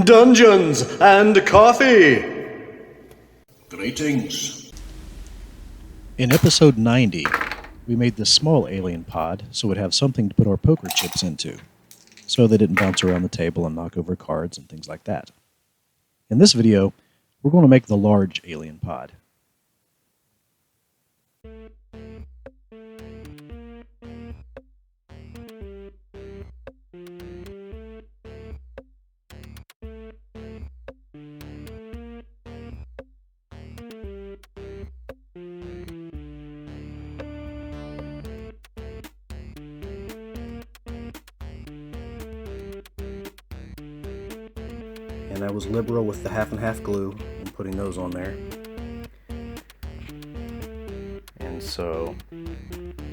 Dungeons and Coffee! Greetings. In episode 90, we made this small alien pod so we'd have something to put our poker chips into, so they didn't bounce around the table and knock over cards and things like that. In this video, we're going to make the large alien pod. And I was liberal with the half and half glue and putting those on there. And so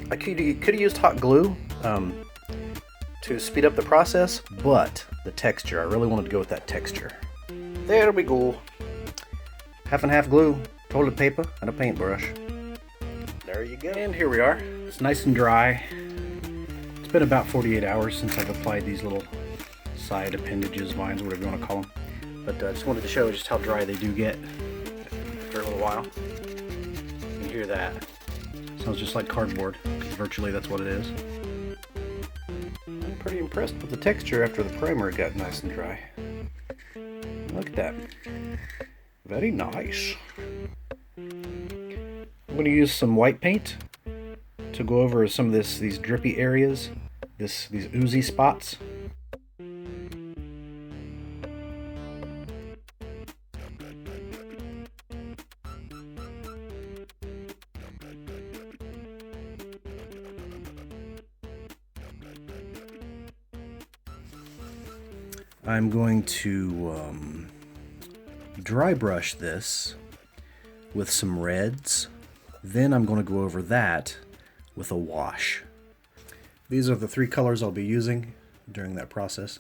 I could have used hot glue to speed up the process, but the texture, I really wanted to go with that texture. There we go. Half and half glue, toilet paper, and a paintbrush. There you go. And here we are. It's nice and dry. It's been about 48 hours since I've applied these little side appendages, vines, whatever you want to call them. But I just wanted to show just how dry they do get after a little while. You can hear that. Sounds just like cardboard, because virtually that's what it is. I'm pretty impressed with the texture after the primer got nice and dry. Look at that. Very nice. I'm going to use some white paint to go over some of these drippy areas, these oozy spots. I'm going to dry brush this with some reds. Then I'm going to go over that with a wash. These are the three colors I'll be using during that process.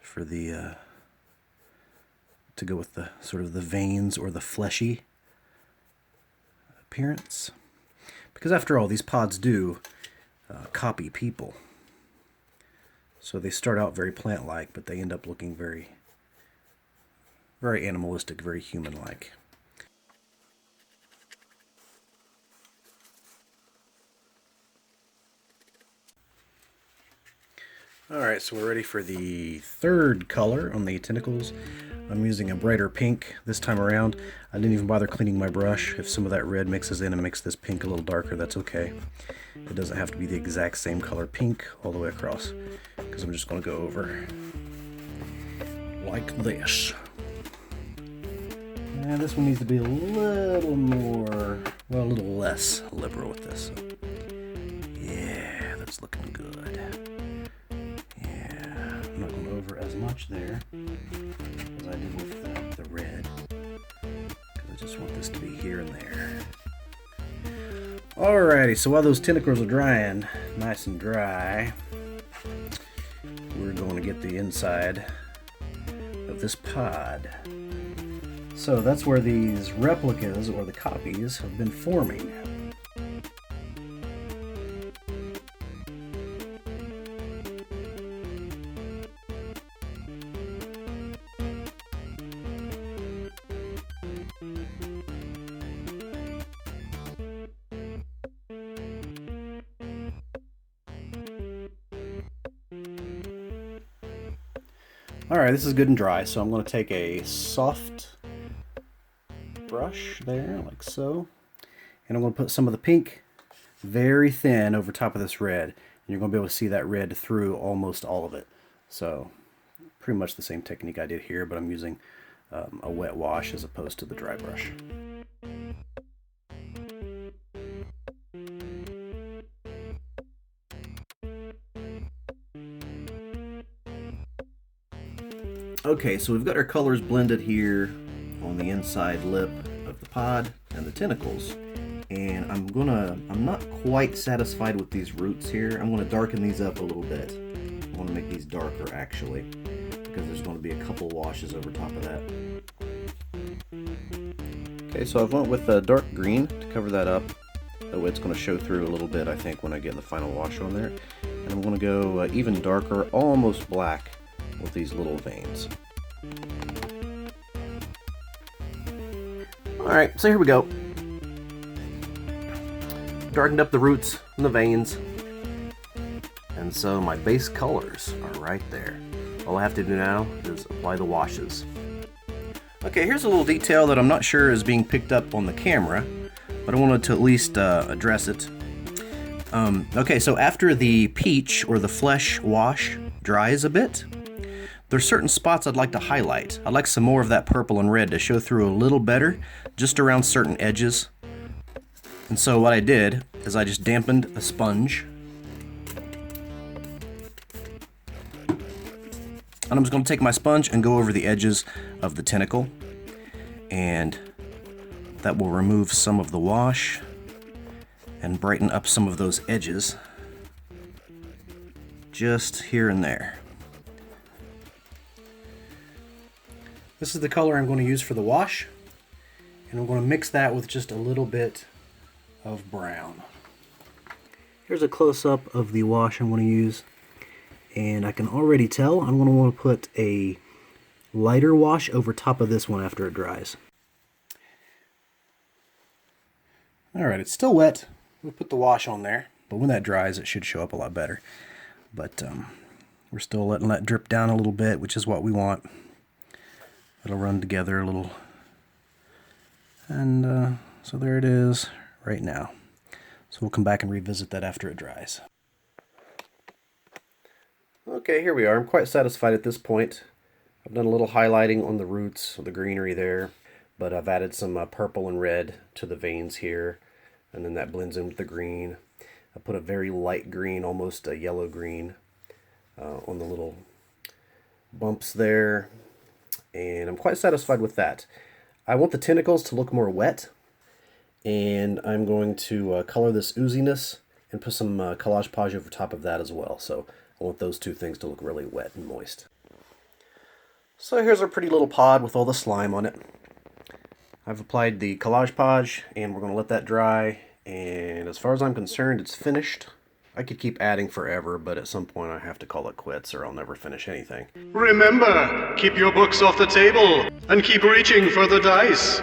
For the to go with the sort of the veins or the fleshy appearance, because after all, these pods do copy people. So they start out very plant-like, but they end up looking very, very animalistic, very human-like. Alright, so we're ready for the third color on the tentacles. I'm using a brighter pink this time around. I didn't even bother cleaning my brush. If some of that red mixes in and makes this pink a little darker, that's okay. It doesn't have to be the exact same color pink all the way across, because I'm just going to go over like this. And this one needs to be a little more, well, a little less liberal with this. So, yeah, that's looking good. I'm not going over as much there as I did with the red, because I just want this to be here and there. Alrighty, so while those tentacles are drying nice and dry, we're going to get the inside of this pod. So that's where these replicas, or the copies, have been forming. Alright, this is good and dry, so I'm going to take a soft brush there, like so, and I'm going to put some of the pink very thin over top of this red, and you're going to be able to see that red through almost all of it. So, pretty much the same technique I did here, but I'm using a wet wash as opposed to the dry brush. Okay, so we've got our colors blended here on the inside lip of the pod and the tentacles. And I'm not quite satisfied with these roots here. I'm gonna darken these up a little bit. I wanna make these darker actually, because there's gonna be a couple washes over top of that. Okay, so I've went with a dark green to cover that up. That way it's gonna show through a little bit, I think, when I get the final wash on there. And I'm gonna go even darker, almost black, with these little veins. Alright, so here we go. Darkened up the roots and the veins. And so my base colors are right there. All I have to do now is apply the washes. Okay, here's a little detail that I'm not sure is being picked up on the camera, but I wanted to at least address it. Okay, so after the peach or the flesh wash dries a bit, there's certain spots I'd like to highlight. I'd like some more of that purple and red to show through a little better, just around certain edges. And so what I did is I just dampened a sponge. And I'm just going to take my sponge and go over the edges of the tentacle. And that will remove some of the wash and brighten up some of those edges. Just here and there. This is the color I'm going to use for the wash. And I'm going to mix that with just a little bit of brown. Here's a close-up of the wash I'm going to use. And I can already tell I'm going to want to put a lighter wash over top of this one after it dries. Alright, it's still wet. We'll put the wash on there, but when that dries it should show up a lot better. But we're still letting that drip down a little bit, which is what we want. It'll run together a little. And so there it is right now. So we'll come back and revisit that after it dries. Okay, here we are. I'm quite satisfied at this point. I've done a little highlighting on the roots of the greenery there, but I've added some purple and red to the veins here, and then that blends in with the green. I put a very light green, almost a yellow green, on the little bumps there, and I'm quite satisfied with that. I want the tentacles to look more wet, and I'm going to color this ooziness and put some Collage Page over top of that as well. So I want those two things to look really wet and moist. So here's our pretty little pod with all the slime on it. I've applied the Collage Page, and we're going to let that dry. And as far as I'm concerned, it's finished. I could keep adding forever, but at some point I have to call it quits or I'll never finish anything. Remember, keep your books off the table and keep reaching for the dice.